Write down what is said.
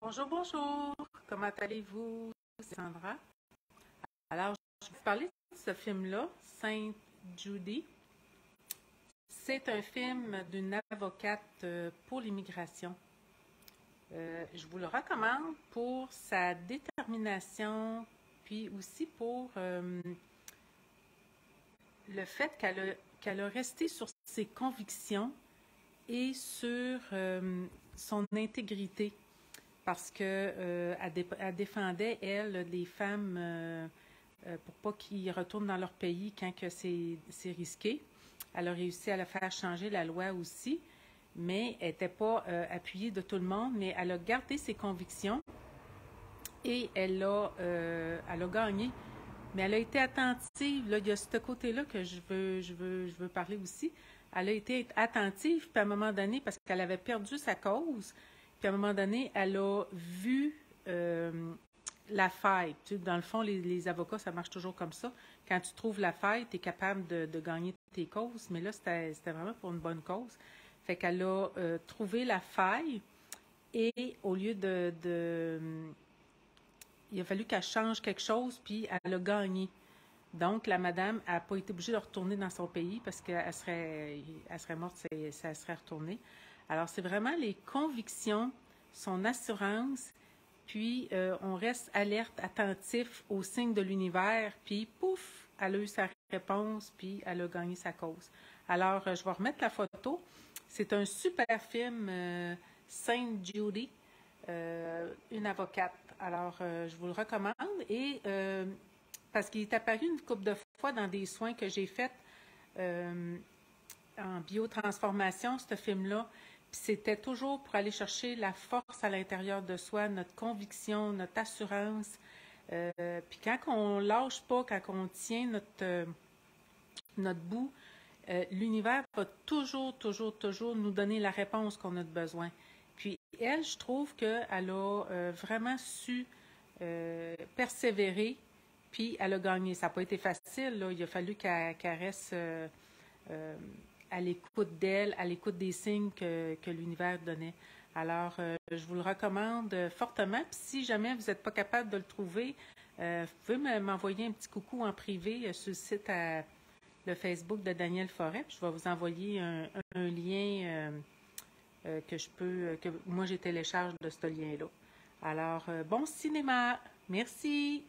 Bonjour, bonjour. Comment allez-vous? C'est Sandra. Alors, je vais vous parler de ce film-là, Sainte Judy. C'est un film d'une avocate pour l'immigration. Je vous le recommande pour sa détermination, puis aussi pour le fait qu'elle a resté sur ses convictions et sur son intégrité. Parce que elle défendait, elle, les femmes pour pas qu'ils retournent dans leur pays quand que c'est risqué. Elle a réussi à le faire changer la loi aussi, mais elle n'était pas appuyée de tout le monde, mais elle a gardé ses convictions et elle a gagné. Mais elle a été attentive. Là, il y a ce côté-là que je veux parler aussi. Elle a été attentive, puis à un moment donné, parce qu'elle avait perdu sa cause, puis à un moment donné, elle a vu la faille. Tu sais, dans le fond, les avocats, ça marche toujours comme ça. Quand tu trouves la faille, tu es capable de gagner tes causes. Mais là, c'était vraiment pour une bonne cause. Fait qu'elle a trouvé la faille et au lieu il a fallu qu'elle change quelque chose, puis elle a gagné. Donc, la madame n'a pas été obligée de retourner dans son pays parce qu'elle serait morte si elle serait retournée. Alors, c'est vraiment les convictions, son assurance, puis on reste alerte, attentif aux signes de l'univers, puis pouf, elle a eu sa réponse, puis elle a gagné sa cause. Alors, je vais remettre la photo. C'est un super film, Sainte Judy, une avocate. Alors, je vous le recommande. Et parce qu'il est apparu une couple de fois dans des soins que j'ai faits euh, en biotransformation, ce film-là. Puis c'était toujours pour aller chercher la force à l'intérieur de soi, notre conviction, notre assurance. Puis quand on lâche pas, quand on tient notre bout, l'univers va toujours nous donner la réponse qu'on a de besoin. Puis elle, je trouve qu'elle a vraiment su persévérer, puis elle a gagné. Ça n'a pas été facile, là. Il a fallu qu'elle reste à l'écoute d'elle, à l'écoute des signes que l'univers donnait. Alors, je vous le recommande fortement. Puis si jamais vous n'êtes pas capable de le trouver, vous pouvez m'envoyer un petit coucou en privé sur le site le Facebook de Daniel Forêt. Puis je vais vous envoyer un lien que moi j'ai télécharge de ce lien-là. Alors, bon cinéma! Merci!